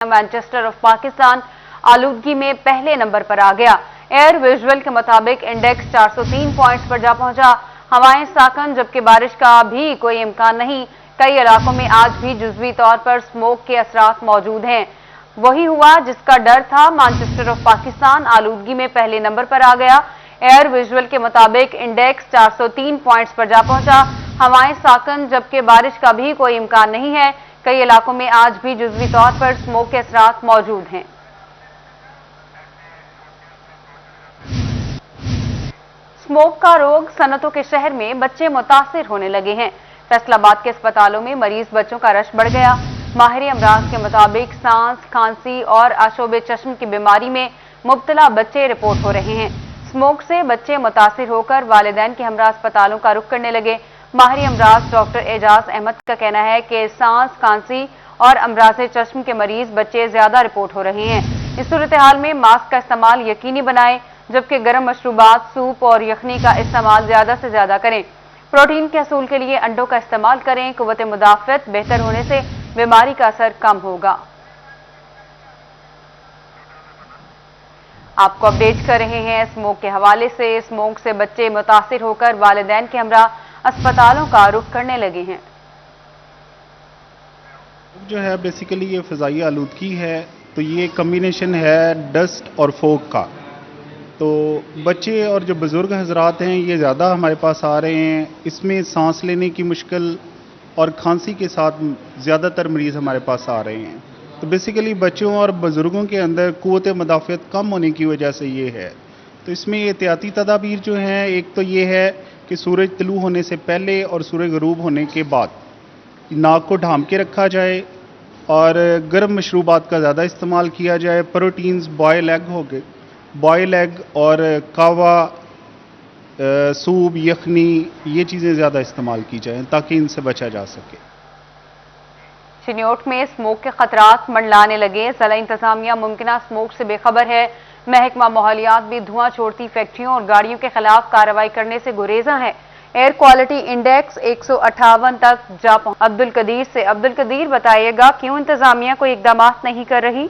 Manchester of Pakistan आलूदगी में पहले नंबर पर आ गया। एयर विजुअल के मुताबिक इंडेक्स 403 पॉइंट्स पर जा पहुंचा। हवाएं साकन, जबकि बारिश का भी कोई इम्कान नहीं। कई इलाकों में आज भी जुज़वी तौर पर स्मोक के असरात मौजूद हैं। वही हुआ जिसका डर था। मैनचेस्टर ऑफ पाकिस्तान आलूदगी में पहले नंबर पर आ गया। एयर विजुअल के मुताबिक इंडेक्स 403 पॉइंट्स पर जा पहुंचा। हवाएं साकन, जबकि बारिश का भी कोई इम्कान नहीं है। कई इलाकों में आज भी जुज़वी तौर पर स्मोक के असरात मौजूद हैं। स्मोक का रोग सनतों के शहर में बच्चे मुतासिर होने लगे हैं। फैसलाबाद के अस्पतालों में मरीज बच्चों का रश बढ़ गया। माहिर अमराज के मुताबिक सांस, खांसी और आशोब चश्म की बीमारी में मुब्तला बच्चे रिपोर्ट हो रहे हैं। स्मोक से बच्चे मुतासिर होकर वालिदैन के हमरा अस्पतालों का रुख करने लगे। माहिर अमराज डॉक्टर एजाज अहमद का कहना है कि सांस, खांसी और अमराज चश्म के मरीज बच्चे ज्यादा रिपोर्ट हो रहे हैं। इस सूरत हाल में मास्क का इस्तेमाल यकीनी बनाएं, जबकि गर्म मशरूबात, सूप और यखनी का इस्तेमाल ज्यादा से ज्यादा करें। प्रोटीन के हसूल के लिए अंडों का इस्तेमाल करें। कुव्वत मुदाफ़त बेहतर होने से बीमारी का असर कम होगा। आपको अपडेट कर रहे हैं स्मोक के हवाले से। स्मोक से बच्चे मुतासिर होकर वालिदैन के हमरा अस्पतालों का रुख करने लगे हैं। जो है बेसिकली ये फ़िज़ाई आलूदगी है, तो ये कम्बिनेशन है डस्ट और फोग का। तो बच्चे और जो बुज़ुर्ग हजरात हैं ये ज़्यादा हमारे पास आ रहे हैं। इसमें सांस लेने की मुश्किल और खांसी के साथ ज़्यादातर मरीज़ हमारे पास आ रहे हैं। तो बेसिकली बच्चों और बुज़ुर्गों के अंदर क़ुव्वत मुदाफ़त कम होने की वजह से ये है। तो इसमें एहतियाती तदाबीर जो हैं, एक तो ये है कि सूरज तुलू होने से पहले और सूरज ग़रूब होने के बाद नाक को ढांप के रखा जाए और गर्म मशरूबात का ज़्यादा इस्तेमाल किया जाए। प्रोटीन्स, बॉयल एग हो गए, बॉयल एग और कावा, सूप, यखनी, ये चीज़ें ज़्यादा इस्तेमाल की जाएं ताकि इनसे बचा जा सके। चिन्योट में स्मोक के खतरात मंडलाने लगे। ज़िला इंतजामिया मुमकिना स्मोक से बेखबर है। महकमा माहौलियात भी धुआं छोड़ती फैक्ट्रियों और गाड़ियों के खिलाफ कार्रवाई करने से गुरेजा है। एयर क्वालिटी इंडेक्स 158 तक जा पहुंचा। अब्दुल कदीर से अब्दुल कदीर बताइएगा, क्यों इंतजामिया कोई इकदाम नहीं कर रही?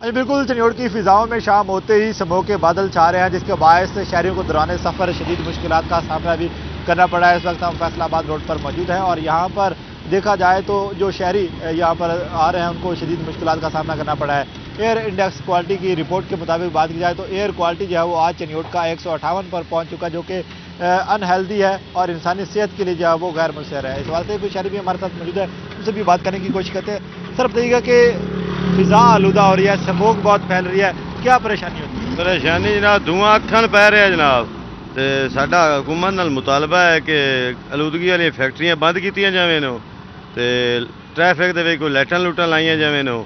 बिल्कुल, चिन्योट की फिजाओं में शाम होते ही स्मोक के बादल छा रहे हैं, जिसके बायस शहरियों को दौरान सफर शदीद मुश्किलात का सामना भी करना पड़ा है। इस वक्त हम फैसलाबाद रोड पर मौजूद हैं और यहाँ पर देखा जाए तो जो शहरी यहाँ पर आ रहे हैं उनको शदीद मुश्किलात का सामना करना पड़ा है। एयर इंडेक्स क्वालिटी की रिपोर्ट के मुताबिक बात की जाए तो एयर क्वालिटी जो है वो आज चिन्योट का 158 पर पहुँच चुका, जो कि अनहेल्दी है और इंसानी सेहत के लिए जो है वो गैर मुसर है। इस बात से कोई शहरी भी हमारे साथ मौजूद है, उनसे भी बात करने की कोशिश करते हैं। सर बताइएगा कि फिजा आलूदा हो रही है, स्मोक बहुत फैल रही है, क्या परेशानी होती है? परेशानी जनाब धुआं अखन पै रहा है जनाब। तो साडा हुकूमत नाल मुतालबा है कि आलूदगी वाली फैक्ट्रियां बंद कीतियां जावें नो, ते ट्रैफिक दे कोई लाइटां लूटां लाइयां जावें नो,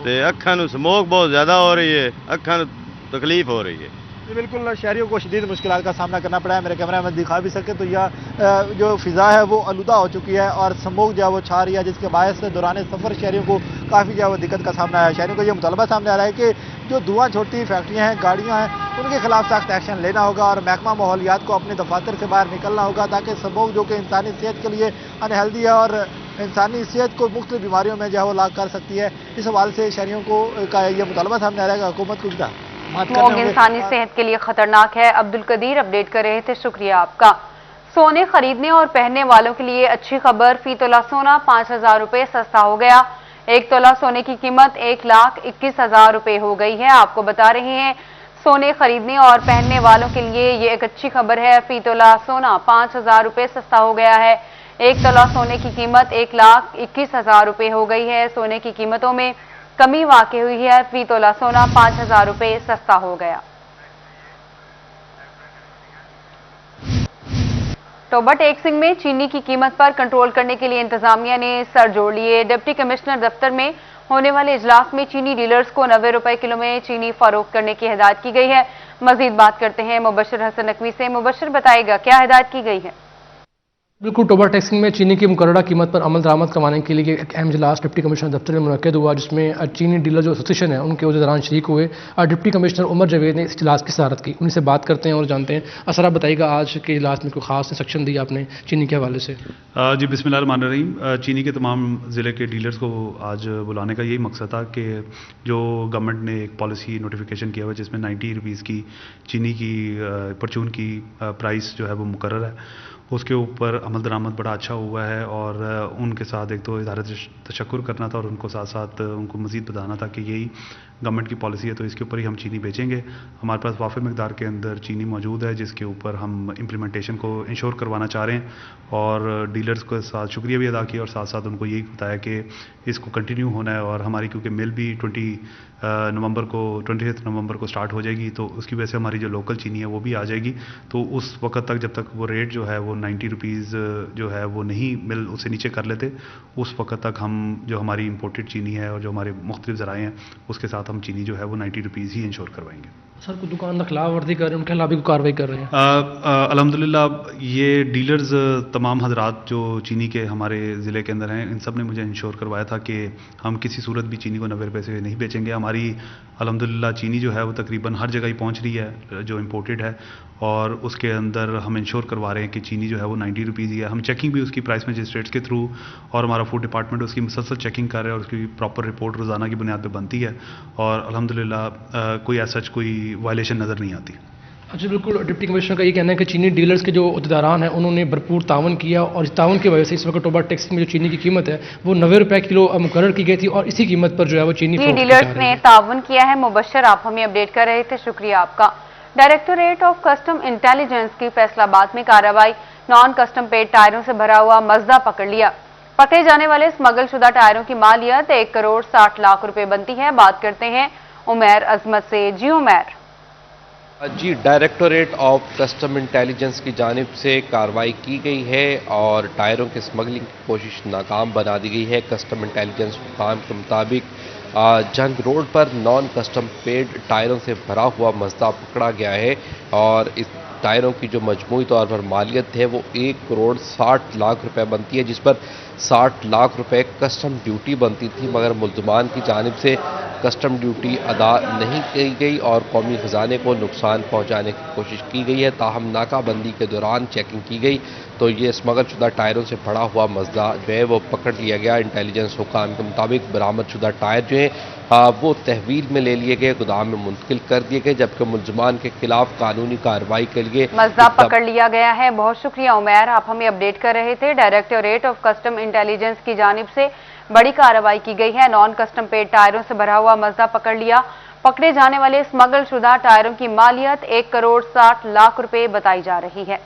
ते अखा नूं स्मोक बहुत ज़्यादा हो रही है, अखा नूं तकलीफ हो रही है। बिल्कुल, शहरियों को शदीद मुश्किलात का सामना करना पड़ा है। मेरे कैमरा में दिखा भी सके तो यह जो फ़िज़ा है वो आलूदा हो चुकी है और स्मोक जो है वो छा रही है, जिसके बायस से दौरान सफ़र शहरियों को काफ़ी जो है वो दिक्कत का सामना है। शहरियों को ये मुतालबा सामने आ रहा है कि जो धुआं छोड़ती फैक्ट्रियाँ हैं, गाड़ियाँ हैं, उनके खिलाफ सख्त एक्शन लेना होगा और महकमा माहौलियात को अपने दफातर से बाहर निकलना होगा, ताकि स्मोक जो कि इंसानी सेहत के लिए अनहेल्दी है और इंसानी सेहत को मुख्तलिफ बीमारियों में जो है वो लाग कर सकती है। इस हवाले से शहरियों को का ये मुतालबा सामने आ रहा है कि हुकूमत को स्मोक इंसानी सेहत के लिए खतरनाक है। अब्दुल कदीर अपडेट कर रहे थे, शुक्रिया आपका। सोने खरीदने और पहनने वालों के लिए अच्छी खबर, फी तोला सोना 5000 रुपये सस्ता हो गया। एक तोला सोने की कीमत 1,21,000 रुपये हो गई है। आपको बता रहे हैं सोने खरीदने और पहनने वालों के लिए ये एक अच्छी खबर है। फी तोला सोना 5000 रुपये सस्ता हो गया है। एक तोला सोने की कीमत 1,21,000 रुपये हो गई है। सोने की कीमतों में कमी वाक़ई हुई है। फी तोला सोना 5000 रुपये सस्ता हो गया। टोबा टेक्सिंग में चीनी की कीमत पर कंट्रोल करने के लिए इंतजामिया ने सर जोड़ लिए। डिप्टी कमिश्नर दफ्तर में होने वाले इजलास में चीनी डीलर्स को 90 रुपए किलो में चीनी फरोख्त करने की हिदायत की गई है। मजीद बात करते हैं मुबशर हसन नकवी से। मुबशर बताएगा, क्या हिदायत की गई है? बिल्कुल, टोबा टैक्सिंग में चीनी की मुकर्ररा कीमत पर अमल दरामद करवाने के लिए एक अहम इजलास डिप्टी कमिश्नर दफ्तर में मुनक्किद हुआ, जिसमें चीनी डीलर जो एसोसिएशन है उनके उहदेदारान शरीक हुए। डिप्टी कमिश्नर उमर जावेद ने इस इजलास की सदारत की, उनसे बात करते हैं और जानते हैं। सर, आप बताइएगा आज के इजलास में कोई खास इंस्ट्रक्शन दी आपने चीनी के हवाले से? जी, बिस्मिल्लाहिर्रहमानिर्रहीम। चीनी के तमाम ज़िले के डीलर्स को आज बुलाने का यही मकसद था कि जो गवर्नमेंट ने एक पॉलिसी नोटिफिकेशन किया हुआ है जिसमें 90 रुपीज़ की चीनी की परचून की प्राइस जो है वो मुकर्रर है, उसके ऊपर अमल दरामद बड़ा अच्छा हुआ है। और उनके साथ एक तो इदारे तशक्कुर करना था और उनको साथ साथ उनको मज़ीद बताना था कि यही गवर्नमेंट की पॉलिसी है, तो इसके ऊपर ही हम चीनी बेचेंगे। हमारे पास वाफ़ी मकदार के अंदर चीनी मौजूद है जिसके ऊपर हम इम्प्लीमेंटेशन को इंश्योर करवाना चाह रहे हैं। और डीलर्स के साथ शुक्रिया भी अदा किया और साथ साथ उनको यही बताया कि इसको कंटिन्यू होना है। और हमारी क्योंकि मिल भी 20 नवंबर को स्टार्ट हो जाएगी, तो उसकी वजह से हमारी जो लोकल चीनी है वो भी आ जाएगी। तो उस वक्त तक जब तक वो रेट जो है वो 90 रुपीज़ जो है वो नहीं मिल उससे नीचे कर लेते, उस वक्त तक हम जो हमारी इंपोर्टेड चीनी है और जो हमारे मुख्तलिफ ज़राए हैं उसके साथ हम चीनी जो है वो 90 रुपीज़ ही इंश्योर करवाएंगे। सर, कोई दुकान खिलाफ वर्जी कर रहे हैं, उनके खिलाफ भी कोई कार्रवाई कर रहे हैं? अल्हम्दुलिल्लाह ये डीलर्स तमाम हजरात जो चीनी के हमारे ज़िले के अंदर हैं, इन सब ने मुझे इंश्योर करवाया था कि हम किसी सूरत भी चीनी को 90 रुपये से नहीं बेचेंगे। हमारी अल्हम्दुलिल्लाह चीनी जो है वो तकरीबन हर जगह ही पहुंच रही है जो इंपोर्टेड है, और उसके अंदर हम इंश्योर करवा रहे हैं कि चीनी जो है वो 90 रुपीज़ ही है। हम चेकिंग भी उसकी प्राइस मजिस्ट्रेट्स के थ्रू और हमारा फूड डिपार्टमेंट उसकी मुसलसल चेकिंग कर रहे हैं और उसकी प्रॉपर रिपोर्ट रोज़ाना की बुनियाद पर बनती है। और अल्हम्दुलिल्लाह कोई ऐसा कोई वायलेशन नज़र नहीं आती। अच्छा, बिल्कुल, डिप्टी कमिश्नर का ये कहना है कि चीनी डीलर्स के जो उहदेदारान हैं उन्होंने भरपूर तावन किया और इस तावन की वजह से इस वक्त टोबा टैक्सिंग में जो चीनी की कीमत है वो 90 रुपये किलो मुकर्रर की गई थी और इसी कीमत पर जो है वो चीनी जी डीलर्स ने तावन किया है। मुबशर, आप हमें अपडेट कर रहे थे, शुक्रिया आपका। डायरेक्टोरेट ऑफ कस्टम इंटेलिजेंस की फैसलाबाद में कार्रवाई। नॉन कस्टम पेड टायरों से भरा हुआ मजदा पकड़ लिया। पकड़े जाने वाले स्मगल शुदा टायरों की मालियत 1 करोड़ 60 लाख रुपए बनती है। बात करते हैं उमैर अजमत से। जी उमैर। जी, डायरेक्टोरेट ऑफ कस्टम इंटेलिजेंस की जानिब से कार्रवाई की गई है और टायरों की स्मगलिंग की कोशिश नाकाम बना दी गई है। कस्टम इंटेलिजेंस हुकाम के मुताबिक जंग रोड पर नॉन कस्टम पेड टायरों से भरा हुआ मजदा पकड़ा गया है और इस टायरों की जो मजमूई तौर पर मालियत है वो 1 करोड़ 60 लाख रुपए बनती है, जिस पर 60 लाख रुपए कस्टम ड्यूटी बनती थी, मगर मुल्ज़मान की जानिब से कस्टम ड्यूटी अदा नहीं की गई और कौमी ख़जाने को नुकसान पहुंचाने की कोशिश की गई है। ताहम नाकाबंदी के दौरान चेकिंग की गई तो ये स्मगल शुदा टायरों से भरा हुआ मजदा जो है वो पकड़ लिया गया। इंटेलिजेंस हुकाम के मुताबिक बरामद शुदा टायर जो हैं वो तहवील में ले लिए गए, गोदाम में मुंतकिल कर दिए गए, जबकि मुल्ज़मान के खिलाफ कानूनी कार्रवाई के लिए मजदा पकड़ लिया गया है। बहुत शुक्रिया उमैर, आप हमें अपडेट कर रहे थे। डायरेक्टोरेट ऑफ कस्टम इंटेलिजेंस की जानिब से बड़ी कार्रवाई की गई है। नॉन कस्टम पेड टायरों से भरा हुआ मजदा पकड़ लिया। पकड़े जाने वाले स्मगल शुदा टायरों की मालियत 1 करोड़ 60 लाख रुपए बताई जा रही है।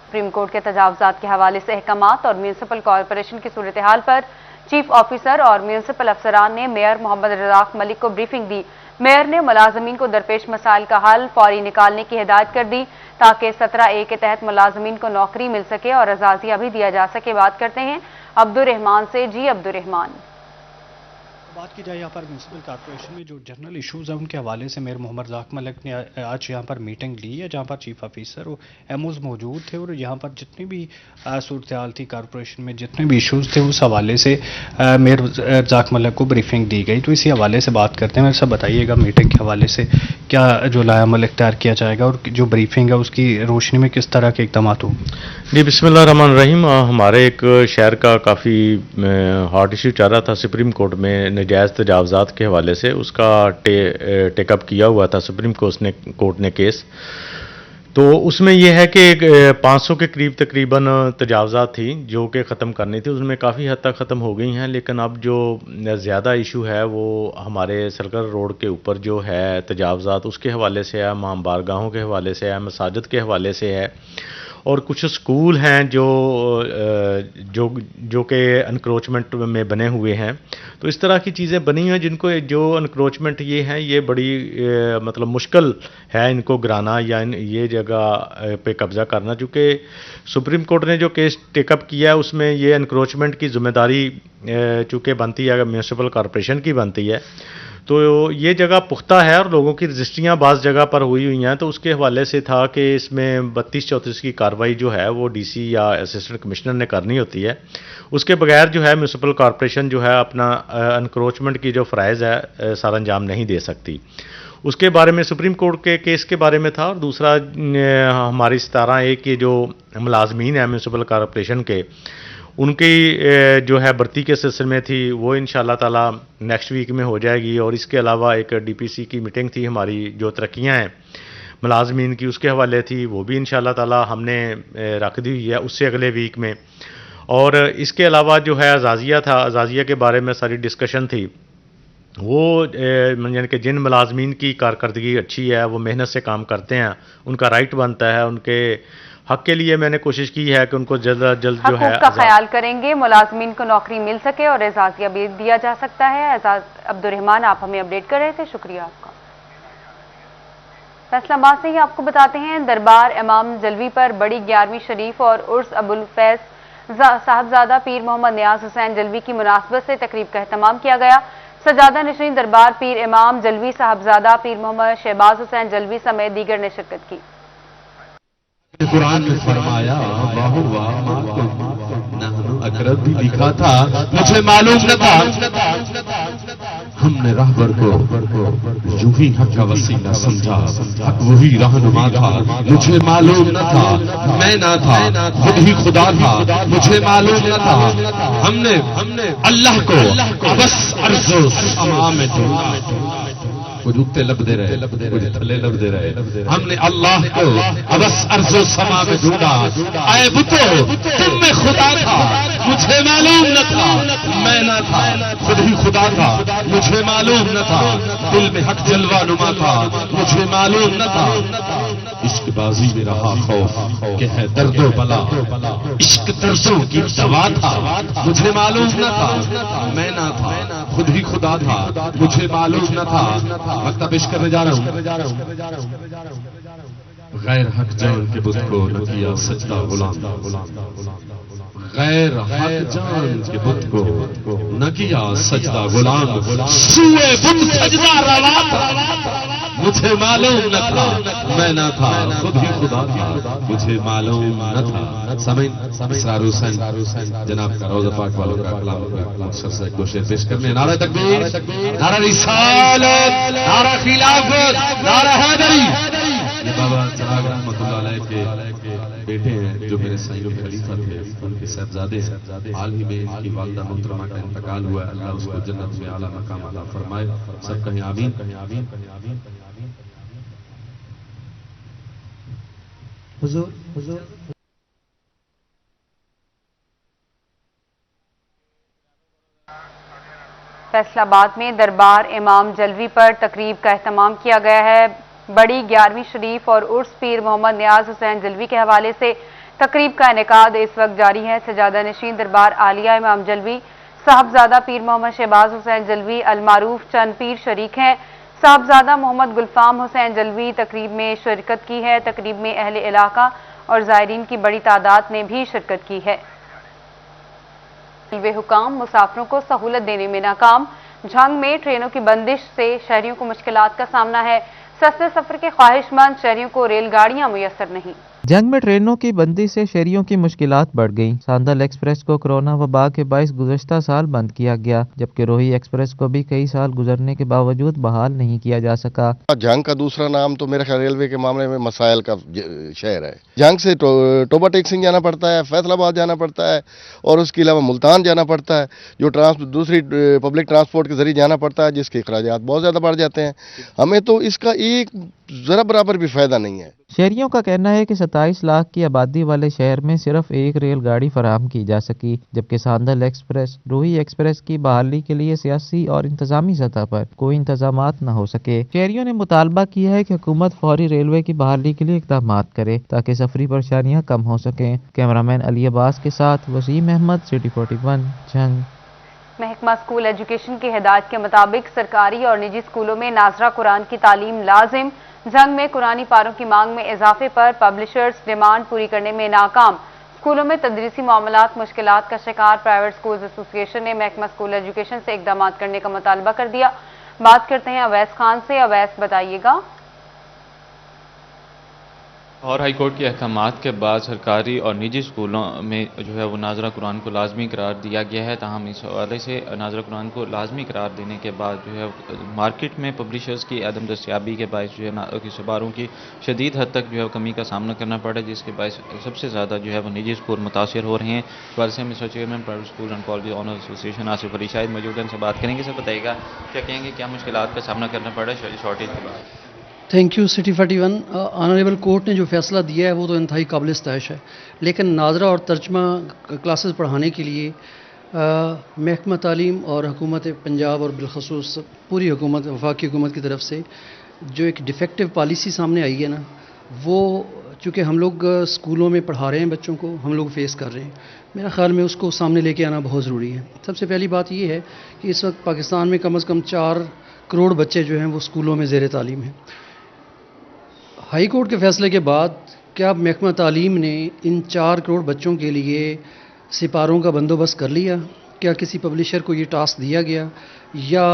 सुप्रीम कोर्ट के तजावुजात के हवाले से अहकामात और म्यूनिसिपल कॉरपोरेशन की सूरत हाल पर चीफ ऑफिसर और म्यूनिसिपल अफसरान ने मेयर मोहम्मद रज़ाक मलिक को ब्रीफिंग दी। मेयर ने मुलाजमीन को दरपेश मसाइल का हल फौरी निकालने की हिदायत कर दी ताकि 17A के तहत मुलाजमीन को नौकरी मिल सके और एजाजिया भी दिया जा सके। बात करते हैं अब्दुर्रहमान से। जी अब्दुर्रहमान। बात की जाए यहाँ पर म्यूनसिपल कॉर्पोरेशन में जो जनरल इश्यूज़ हैं उनके हवाले से मेयर मोहम्मद रज़ाक मलिक ने आज यहाँ पर मीटिंग ली है, जहाँ पर चीफ ऑफिसर और एमओज मौजूद थे और यहाँ पर जितनी भी सूरत हाल थी कॉर्पोरेशन में, जितने भी इश्यूज़ थे उस हवाले से मेयर रज़ाक मलिक को ब्रीफिंग दी गई। तो इसी हवाले से बात करते हैं। मेरे साथ बताइएगा मीटिंग के हवाले से क्या जो लायामल इख्तियार किया जाएगा और जो ब्रीफिंग है उसकी रोशनी में किस तरह के इक़दाम हो? जी, बिस्मिल्लाहिर्रहमानिर्रहीम। हमारे एक शहर का काफ़ी हॉट इशू चल रहा था सुप्रीम कोर्ट में जायज़ तजावज़ात के हवाले से, उसका टेकअप किया हुआ था सुप्रीम कोर्ट ने केस। तो उसमें यह है कि 500 के करीब तकरीबन तजावज़ात थी जो कि ख़त्म करनी थी, उसमें काफ़ी हद तक ख़त्म हो गई हैं। लेकिन अब जो ज़्यादा इशू है वो हमारे सर्कल रोड के ऊपर जो है तजावज़ात उसके हवाले से है, इमाम बारगाहों के हवाले से है, मसाजिद के हवाले से है और कुछ स्कूल हैं जो कि अनक्रोचमेंट में बने हुए हैं। तो इस तरह की चीज़ें बनी हैं जिनको जो अनक्रोचमेंट ये हैं ये बड़ी मतलब मुश्किल है इनको गिराना या ये जगह पे कब्ज़ा करना। चूँकि सुप्रीम कोर्ट ने जो केस टेकअप किया है उसमें ये अनक्रोचमेंट की जिम्मेदारी चूँकि बनती है म्यूनिसिपल कॉरपोरेशन की बनती है, تو یہ جگہ پختہ ہے اور لوگوں کی رجسٹریاں بعض جگہ پر ہوئی ہیں، تو اس کے حوالے سے تھا کہ اس میں 32-34 کی کارروائی جو ہے وہ ڈی سی یا اسسٹنٹ کمشنر نے کرنی ہوتی ہے. اس کے بغیر جو ہے میونسپل کارپوریشن جو ہے اپنا انکروچمنٹ کی جو فرائض ہے سر انجام نہیں دے سکتی. اس کے بارے میں سپریم کورٹ کے کیس کے بارے میں تھا. اور دوسرا ہماری 17(a) کے جو ملازمین ہیں میونسپل کارپوریشن کے، ان کی جو ہے بھرتی کے سلسلے میں تھی، وہ انشاءاللہ تعالی نیکسٹ ویک میں ہو جائے گی. اور اس کے علاوہ ایک ڈی پی سی کی میٹنگ تھی ہماری، جو ترقیاں ہیں ملازمین کی اس کے حوالے تھی، وہ بھی انشاءاللہ تعالی ہم نے رکھ دی ہوئی ہے اس سے اگلے ویک میں. اور اس کے علاوہ جو ہے اعزازیہ تھا، اعزازیہ کے بارے میں ساری ڈسکشن تھی. وہ یعنی کہ جن ملازمین کی کارکردگی اچھی ہے، وہ محنت سے کام کرتے ہیں، ان کا رائٹ بنتا ہے. ان کے حق کے لیے میں نے کوشش کی ہے کہ ان کو جلد از جلد جو ہے حقوق کا خیال کریں گے، ملازمین کو نوکری مل سکے اور اعزازیہ بھی دیا جا سکتا ہے. اعزاز عبدالرحمان، آپ ہمیں اپڈیٹ کر رہے تھے، شکریہ آپ کا. فیصلہ آباد سے ہی آپ کو بتاتے ہیں، دربار امام جلوی پر بڑی 11ویں شریف اور عرس ابوالفیض صاحبزادہ پیر محمد نیاز حسین جلوی کی مناسبت سے تقریب کا اہتمام کیا گیا. سجادہ نشین دربار پیر امام جلوی صاحبزادہ پیر محمد شہباز حسین جلوی سمیت دیگر نے شرکت کی. قرآن میں فرمایا اقرب بھی لکھا تھا، مجھے معلوم نہ تھا. ہم نے راہبر کو یوں ہی حق کا وسیلہ سمجھا، حق وہی رہنما تھا. مجھے معلوم نہ تھا، میں نہ تھا، خود ہی خدا تھا. مجھے معلوم نہ تھا. ہم نے اللہ کو بس عرض و سما میں ڈھونڈا. کچھ اگتے لب دے رہے، کچھ تھلے لب دے رہے. ہم نے اللہ کو بس عرض و سما میں ڈھونڈا. اے بتو تم میں خدا تھا، مجھے معلوم نہ تھا. میں نہ تھا، خود ہی خدا تھا. مجھے معلوم نہ تھا. دل میں حق جلوہ نما تھا. مجھے معلوم نہ تھا. عشق بازی میں رہا خوف کہ ہے درد و بلا. عشق دردوں کی دوا تھا. مجھے معلوم نہ تھا. میں نہ تھا، خود ہی خدا تھا. مجھے معلوم نہ تھا. وقت پیش کرنے جا رہا ہوں. غیر حق جان کے بت کو نہ کیا سجدہ غلام. غیر حق جان کے بت کو نہ کیا سجدہ غلام. سوئے بت سجدہ روا تھا. مجھے معلوم نہ تھا. میں نہ تھا، خود ہی خدا تھا. مجھے معلوم نہ تھا. سامعین، اسرار حسین جناب کا روضہ پاک والوں کا کلام مختصر سے ایک دو شعر پیش کرنے. نعرہ تکبیر، نعرہ رسالت، نعرہ خلافت، نعرہ حیدری. یہ بابا چراغ رحمۃ اللہ علیہ کے بیٹے ہیں جو میرے سائیوں کے خلیفہ تھے، ان کے صاحبزادے ہیں. حال ہی میں ان کی والدہ محترمہ کا انتقال ہوا ہے. اللہ اس کو جنت میں اعلیٰ مقام عطا فرمائے. سب کہیں آمین. حضور فیصلہ آباد میں دربار امام جلوی پر تقریب کا اہتمام کیا گیا ہے. بڑی 11ویں شریف اور عرس پیر محمد نیاز حسین جلوی کے حوالے سے تقریب کا انعقاد اس وقت جاری ہے. سجادہ نشین دربار عالیہ امام جلوی صاحبزادہ پیر محمد شہباز حسین جلوی المعروف چند پیر شریک ہیں. صاحبزادہ محمد گلفام حسین جلوی تقریب میں شرکت کی ہے. تقریب میں اہل علاقہ اور زائرین کی بڑی تعداد نے بھی شرکت کی ہے. ریلوے حکام مسافروں کو سہولت دینے میں ناکام. جھنگ میں ٹرینوں کی بندش سے شہریوں کو مشکلات کا سامنا ہے. سستے سفر کے خواہش مند شہریوں کو ریل گاڑیاں میسر نہیں. جنگ میں ٹرینوں کی بندی سے شہریوں کی مشکلات بڑھ گئیں. ساندل ایکسپریس کو کرونا وبا کے باعث گزشتہ سال بند کیا گیا، جبکہ روہی ایکسپریس کو بھی کئی سال گزرنے کے باوجود بحال نہیں کیا جا سکا. جنگ کا دوسرا نام تو میرا خیال ریلوے کے معاملے میں مسائل کا شہر ہے. جنگ سے ٹوبا ٹیک جانا پڑتا ہے، فیصل آباد جانا پڑتا ہے، اور اس کے علاوہ ملتان جانا پڑتا ہے، جو دوسری پبلک ٹرانسپورٹ کے ذریعے جانا پڑتا ہے، جس کے اخراجات بہت زیادہ بڑھ جاتے ہیں. ہمیں تو اس کا ایک ذرا برابر بھی فائدہ نہیں ہے. شہریوں کا کہنا ہے کہ 27 لاکھ کی آبادی والے شہر میں صرف ایک ریل گاڑی فراہم کی جا سکی، جبکہ ساندل ایکسپریس، روہی ایکسپریس کی بحالی کے لیے سیاسی اور انتظامی سطح پر کوئی انتظامات نہ ہو سکے. شہریوں نے مطالبہ کیا ہے کہ حکومت فوری ریلوے کی بحالی کے لیے اقدامات کرے تاکہ سفری پریشانیاں کم ہو سکیں. کیمرامین علی عباس کے ساتھ وسیم احمد، سٹی 41 جنگ. محکمہ اسکول ایجوکیشن کی ہدایت کے مطابق سرکاری اور نجی اسکولوں میں ناظرہ قرآن کی تعلیم لازم. جنگ میں قرآنی پاروں کی مانگ میں اضافے پر پبلشرز ڈیمانڈ پوری کرنے میں ناکام. اسکولوں میں تدریسی معاملات مشکلات کا شکار. پرائیویٹ اسکولز ایسوسی ایشن نے محکمہ اسکول ایجوکیشن سے اقدامات کرنے کا مطالبہ کر دیا. बात करते हैं अवैस खान से। अवैस, बताइएगा। और हाई कोर्ट के अहकामात के बाद सरकारी और निजी स्कूलों में जो है वो नाज़रा कुरान को लाजमी करार दिया गया है। ताहम इस हवाले से नाज़रा कुरान को लाजमी करार देने के बाद जो है मार्केट में पब्लिशर्स की अदम दस्तियाबी के बायस जो है किसारों की शदीद हद तक जो है कमी का सामना करना पड़ा, जिसके बायस सबसे ज़्यादा जो है वो निजी स्कूल मुतासर हो रहे हैं। इस बारे से mister chairman private school and college owner association Asif Ali Shahid मौजूद हैं, उनसे बात करेंगे। सर बताइएगा क्या कहेंगे, क्या मुश्किलात का सामना करना पड़ा शॉर्टेज के बाद? Thank you city 41। Honourable court ने जो फैसला दिया है वो तो इंतहाई काबिल इस्ताइश है, लेकिन नाज़रा और तर्जमा क्लासेस पढ़ाने के लिए महकमा तालीम और हुकूमत पंजाब और बिलखसूस पूरी हुकूमत वफाकी हुकूमत की तरफ से जो एक डिफेक्टिव पॉलिसी सामने आई है ना, वो चूँकि हम लोग स्कूलों में पढ़ा रहे हैं बच्चों को, हम लोग फेस कर रहे हैं, मेरा ख्याल में उसको सामने लेके आना बहुत ज़रूरी है। सबसे पहली बात ये है कि इस वक्त पाकिस्तान में कम से कम 4 करोड़ बच्चे जो हैं वो स्कूलों में ज़ेर तालीम हैं। हाई कोर्ट के फैसले के बाद क्या महकमा तालीम ने इन 4 करोड़ बच्चों के लिए सिपारों का बंदोबस्त कर लिया? क्या किसी पब्लिशर को ये टास्क दिया गया, या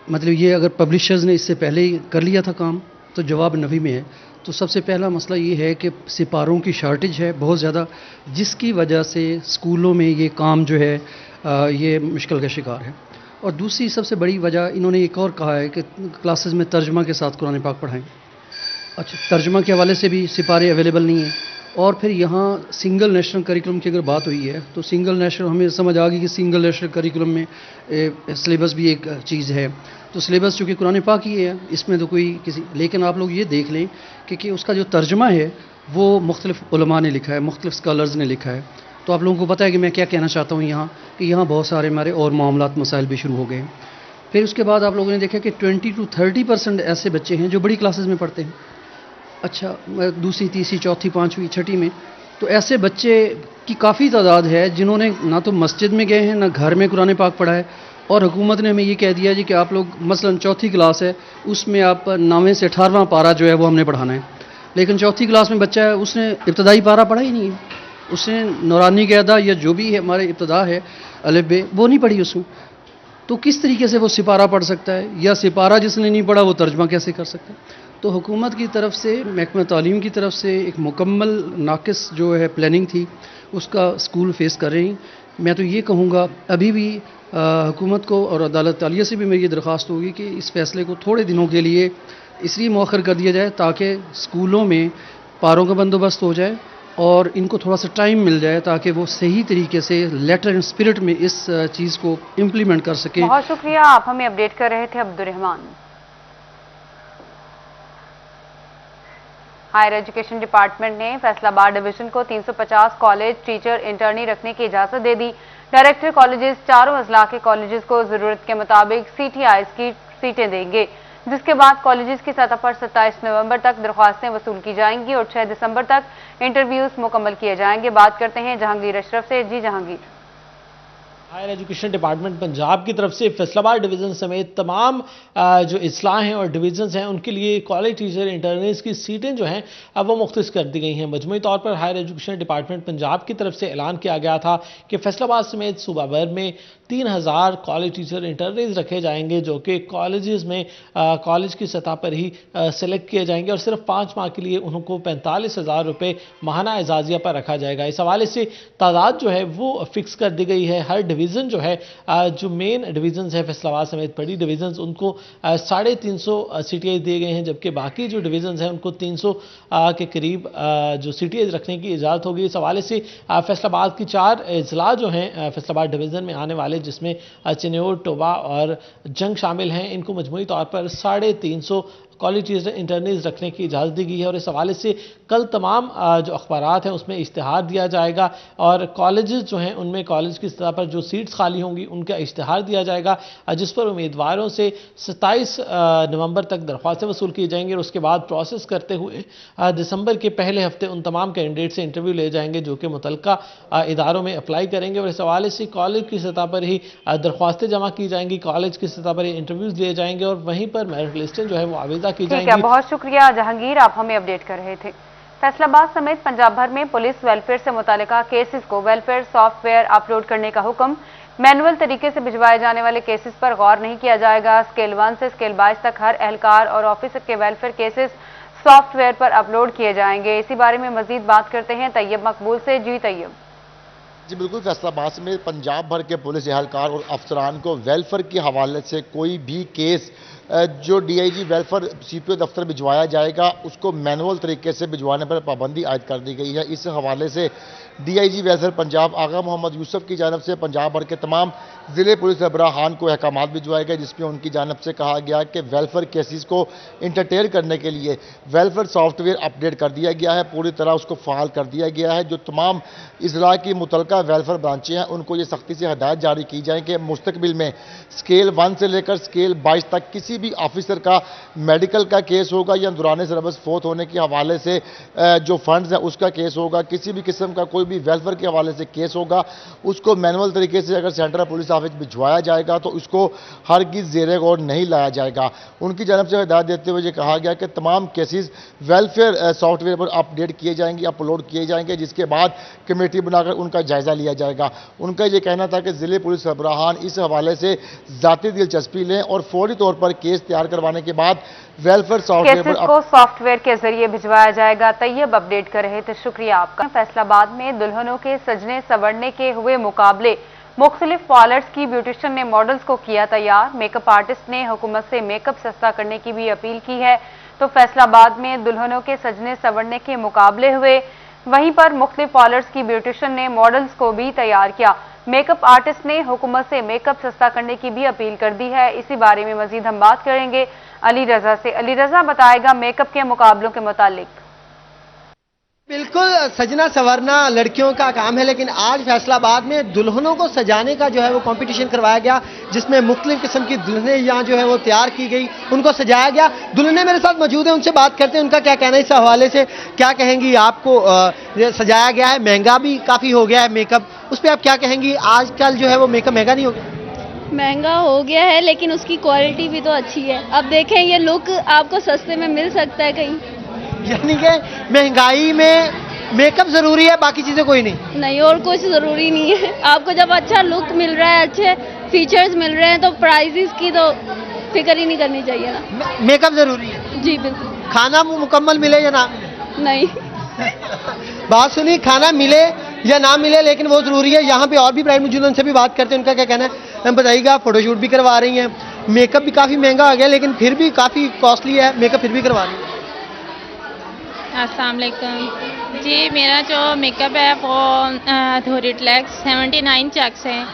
मतलब ये अगर पब्लिशर्स ने इससे पहले ही कर लिया था काम? तो जवाब नफी में है। तो सबसे पहला मसला ये है कि सिपारों की शार्टेज है बहुत ज़्यादा, जिसकी वजह से स्कूलों में ये काम जो है ये मुश्किल का शिकार है। और दूसरी सबसे बड़ी वजह इन्होंने एक और कहा है कि क्लासेस में तर्जमा के साथ कुरान पाक पढ़ाएं। अच्छा, तर्जमा के हवाले से भी सिपारे अवेलेबल नहीं है। और फिर यहाँ सिंगल नेशनल करिकुलम की अगर बात हुई है तो सिंगल नेशनल, हमें समझ आ गई कि सिंगल नेशनल करिकुलम में सिलेबस भी एक चीज़ है। तो सिलेबस चूँकि कुरान पाक ही है, इसमें तो कोई किसी, लेकिन आप लोग ये देख लें कि उसका जो तर्जमा है वो मुख्तलिफ उलमा ने लिखा है, मुख्तलिफ स्कॉलर्स ने लिखा है। तो आप लोगों को पता है कि मैं क्या कहना चाहता हूँ यहाँ, कि यहाँ बहुत सारे हमारे और मामलात मसाइल भी शुरू हो गए हैं। फिर उसके बाद आप लोगों ने देखा कि 20 to 30% ऐसे बच्चे हैं जो बड़ी क्लासेस में पढ़ते हैं। अच्छा, दूसरी, तीसरी, चौथी, पाँचवीं, छठी में, तो ऐसे बच्चे की काफ़ी तादाद है जिन्होंने ना तो मस्जिद में गए हैं ना घर में कुरान पाक पढ़ा है। और हुकूमत ने हमें ये कह दिया जी कि आप लोग मसलन चौथी क्लास है, उसमें आप 9वें से 18वां पारा जो है वो हमने पढ़ाना है। लेकिन चौथी क्लास में बच्चा है, उसने इब्तदाई पारा पढ़ा ही नहीं है, उसने नौरानी क़यादा या जो भी है हमारे इब्तदा है अलिफ बे, वो नहीं पढ़ी उसमें। तो किस तरीके से वो सिपारा पढ़ सकता है, या सिपारा जिसने नहीं पढ़ा वो तर्जमा कैसे कर सकता है? तो हुकूमत की तरफ से, महकमा तालीम की तरफ से एक मुकम्मल नाकिस जो है प्लानिंग थी, उसका स्कूल फेस कर रही। मैं तो ये कहूँगा अभी भी हुकूमत को और अदालत तालिया से भी मेरी ये दरख्वास्त होगी कि इस फैसले को थोड़े दिनों के लिए इसलिए मौखर कर दिया जाए ताकि स्कूलों में पारों का बंदोबस्त हो जाए और इनको थोड़ा सा टाइम मिल जाए ताकि वो सही तरीके से लेटर एंड स्पिरिट में इस चीज़ को इम्प्लीमेंट कर सकें। बहुत शुक्रिया, आप हमें अपडेट कर रहे थे अब्दुर्रहमान। हायर एजुकेशन डिपार्टमेंट ने फैसलाबाद डिवीजन को 350 कॉलेज टीचर इंटर्नी रखने की इजाजत दे दी। डायरेक्टर कॉलेजेस चारों अजला के कॉलेजेस को जरूरत के मुताबिक CTIs की सीटें देंगे, जिसके बाद कॉलेजेस की सतह पर 27 नवंबर तक दरख्वास्तें वसूल की जाएंगी और 6 दिसंबर तक इंटरव्यूज मुकम्मल किए जाएंगे। बात करते हैं जहांगीर अशरफ से। जी Jahangir. Higher education department Punjab की तरफ से फैसलाबाद डिवीज़न समेत तमाम जो अजला हैं और डिवीज़न्स हैं उनके लिए कॉलेज टीचर इंटर्नीज़ की सीटें जो हैं अब वो मुख्तस कर दी गई हैं। मजमूई तौर पर हायर एजुकेशन डिपार्टमेंट पंजाब की तरफ से ऐलान किया गया था कि फैसलाबाद समेत सूबा भर में 3000 कॉलेज टीचर इंटर्नीज़ रखे जाएंगे जो कि कॉलेजेस में कॉलेज की सतह पर ही सेलेक्ट किए जाएंगे और सिर्फ 5 माह के लिए उनको 45,000 रुपये माहाना एजाजिया पर रखा जाएगा। इस हवाले से तादाद जो है वो फिक्स कर दी गई है। हर डिवीज़न जो है जो मेन डिवीज़न्स है फैसलाबाद समेत बड़ी डिवीज़न्स उनको 350 CTI दिए गए हैं, जबकि बाकी जो डिवीज़न्स हैं उनको 300 के करीब जो CTI रखने की इजाज़त होगी। इस हवाले से फैसलाबाद की 4 अजला जो हैं फैसलाबाद डिवीज़न में आने वाले जिसमें चिन्योर, टोबा और जंग शामिल हैं, इनको मजमूई तौर पर 350 कॉलेज टीचर इंटर्नीज़ रखने की इजाज़त दी गई है। और इस हवाले से कल तमाम जो अखबारात हैं उसमें इश्तिहार दिया जाएगा और कॉलेजेस जो हैं उनमें कॉलेज की सतह पर जो सीट्स खाली होंगी उनका इश्तिहार दिया जाएगा, जिस पर उम्मीदवारों से 27 नवंबर तक दरख्वास्तें वसूल की जाएंगी और उसके बाद प्रोसेस करते हुए दिसंबर के पहले हफ्ते उन तमाम कैंडिडेट से इंटरव्यू ले जाएंगे जो कि मुतल्लिका इदारों में अप्लाई करेंगे। और इस हवाले से कॉलेज की सतह पर ही दरख्वास्तें जमा की जाएंगी, कॉलेज की सतह पर ही इंटरव्यूज़ लिए जाएंगे और वहीं पर मेरिट लिस्टें जो है वो आवेदा की ठीक जाएंगी। है, बहुत शुक्रिया जहांगीर, आप हमें अपडेट कर रहे थे। फैसलाबाद समेत पंजाब भर में पुलिस वेलफेयर से मुतालिका केसेस को वेलफेयर सॉफ्टवेयर अपलोड करने का हुक्म मैनुअल तरीके से भिजवाए जाने वाले केसेस पर गौर नहीं किया जाएगा। स्केल 1 से स्केल 22 तक हर एहलकार और ऑफिसर के वेलफेयर केसेस सॉफ्टवेयर पर अपलोड किए जाएंगे। इसी बारे में मजीद बात करते हैं तैयब मकबूल से। जी तैयब। जी बिल्कुल, फैसलाबाद में पंजाब भर के पुलिस एहलकार और अफसरान को वेलफेयर के हवाले से कोई भी केस जो डीआईजी वेलफेयर सीपीओ दफ्तर भिजवाया जाएगा उसको मैनुअल तरीके से भिजवाने पर पाबंदी आयद कर दी गई है। इस हवाले से डीआईजी वेलफेयर पंजाब आगा मोहम्मद यूसुफ की जानब से पंजाब भर के तमाम ज़िले पुलिस सरबराहान को अहकामात भिजवाए गए, जिसमें उनकी जानब से कहा गया कि वेलफेयर केसेस को इंटरटेन करने के लिए वेलफेयर सॉफ्टवेयर अपडेट कर दिया गया है, पूरी तरह उसको फ़ाल कर दिया गया है। जो तमाम इजरा की मुतलका वेलफेयर ब्रांचें हैं उनको ये सख्ती से हदायत जारी की जाए कि मुस्तकबिल में स्केल 1 से लेकर स्केल 22 तक किसी भी ऑफिसर का मेडिकल का केस होगा या दौरान सर्विस फोत होने के हवाले से जो फंड्स है उसका केस होगा, किसी भी किस्म का कोई भी वेलफेयर के हवाले से केस होगा, उसको मैनुअल तरीके से अगर सेंट्रल पुलिस ऑफिस भिजवाया जाएगा तो उसको हरगिज़ ज़ेरे गौर नहीं लाया जाएगा। उनकी जानब से हिदायत देते हुए ये कहा गया कि तमाम केसेस वेलफेयर सॉफ्टवेयर पर अपडेट किए जाएंगे, अपलोड किए जाएंगे, जिसके बाद कमेटी बनाकर उनका जायज़ा लिया जाएगा। उनका ये कहना था कि ज़िले पुलिस सरबराहान इस हवाले से ज़ाती दिलचस्पी लें और फौरी तौर पर केस तैयार करवाने के बाद वेलफेयर सॉफ्टवेयर केसेस को सॉफ्टवेयर के जरिए भिजवाया जाएगा। तैयब अपडेट कर रहे थे, शुक्रिया आपका। फैसलाबाद में दुल्हनों के सजने संवरने के हुए मुकाबले, मुख्तलिफ पार्लर्स की ब्यूटिशियन ने मॉडल्स को किया तैयार। मेकअप आर्टिस्ट ने हुकूमत से मेकअप सस्ता करने की भी अपील की है। तो फैसलाबाद में दुल्हनों के सजने संवरने के मुकाबले हुए, वहीं पर मुख्तलिफ पार्लर्स की ब्यूटिशियन ने मॉडल्स को भी तैयार किया। मेकअप आर्टिस्ट ने हुकूमत से मेकअप सस्ता करने की भी अपील कर दी है। इसी बारे में मजीद हम बात करेंगे अली रजा से। अली रजा बताएगा मेकअप के मुकाबलों के मुतालिक। बिल्कुल, सजना संवरना लड़कियों का काम है, लेकिन आज फैसलाबाद में दुल्हनों को सजाने का जो है वो कंपटीशन करवाया गया, जिसमें मुख्तलिफ किस्म की दुल्हनें यहाँ जो है वो तैयार की गई, उनको सजाया गया। दुल्हनें मेरे साथ मौजूद हैं, उनसे बात करते हैं उनका क्या कहना है इस हवाले से। क्या कहेंगी, आपको सजाया गया है, महंगा भी काफ़ी हो गया है मेकअप, उस पर आप क्या कहेंगी? आजकल जो है वो मेकअप महंगा नहीं हो गया? महंगा हो गया है, लेकिन उसकी क्वालिटी भी तो अच्छी है। अब देखें, ये लुक आपको सस्ते में मिल सकता है कहीं। यानी कि महंगाई में मेकअप जरूरी है, बाकी चीजें कोई नहीं? नहीं, और कुछ जरूरी नहीं है। आपको जब अच्छा लुक मिल रहा है, अच्छे फीचर्स मिल रहे हैं, तो प्राइसेस की तो फिक्र ही नहीं करनी चाहिए ना। मेकअप जरूरी है? जी बिल्कुल। खाना मुकम्मल मिले या ना मिले? नहीं। बात सुनी, खाना मिले या ना मिले, लेकिन वो जरूरी है। यहाँ पे और भी ब्राइड मौजूद, उनसे भी बात करते हैं, उनका क्या कहना है। बताइएगा, फोटोशूट भी करवा रही हैं, मेकअप भी काफ़ी महंगा आ गया, लेकिन फिर भी काफ़ी कॉस्टली है मेकअप, फिर भी करवा रही है। अस्सलाम वालेकुम जी, मेरा जो मेकअप है वो धोरी ट्लैक्स 79 चक्स है,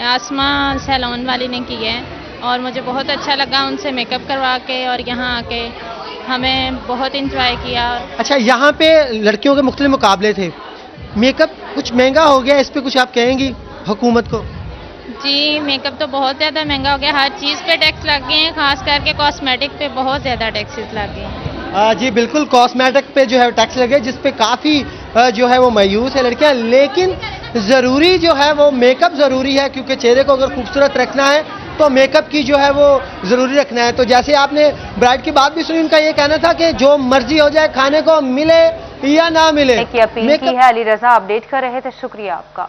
आसमा सैलून वाली ने की है और मुझे बहुत अच्छा लगा उनसे मेकअप करवा के, और यहाँ आके हमें बहुत इंजॉय किया। अच्छा, यहाँ पे लड़कियों के मुख्तलिफ मुकाबले थे, मेकअप कुछ महंगा हो गया, इस पर कुछ आप कहेंगी हुकूमत को? जी, मेकअप तो बहुत ज़्यादा महंगा हो गया, हर चीज़ पे टैक्स लग गए हैं, खास करके कॉस्मेटिक पे बहुत ज़्यादा टैक्सेस लग गए हैं। जी बिल्कुल, कॉस्मेटिक पे जो है टैक्स लगे, जिस पे काफ़ी जो है वो मायूस है लड़कियां, लेकिन ज़रूरी जो है वो मेकअप ज़रूरी है, क्योंकि चेहरे को अगर खूबसूरत रखना है तो मेकअप की जो है वो ज़रूरी रखना है। तो जैसे आपने ब्राइड की बात भी सुनी, उनका ये कहना था कि जो मर्जी हो जाए, खाने को मिले या ना मिले। अपील की है। अली रजा अपडेट कर रहे थे, शुक्रिया आपका।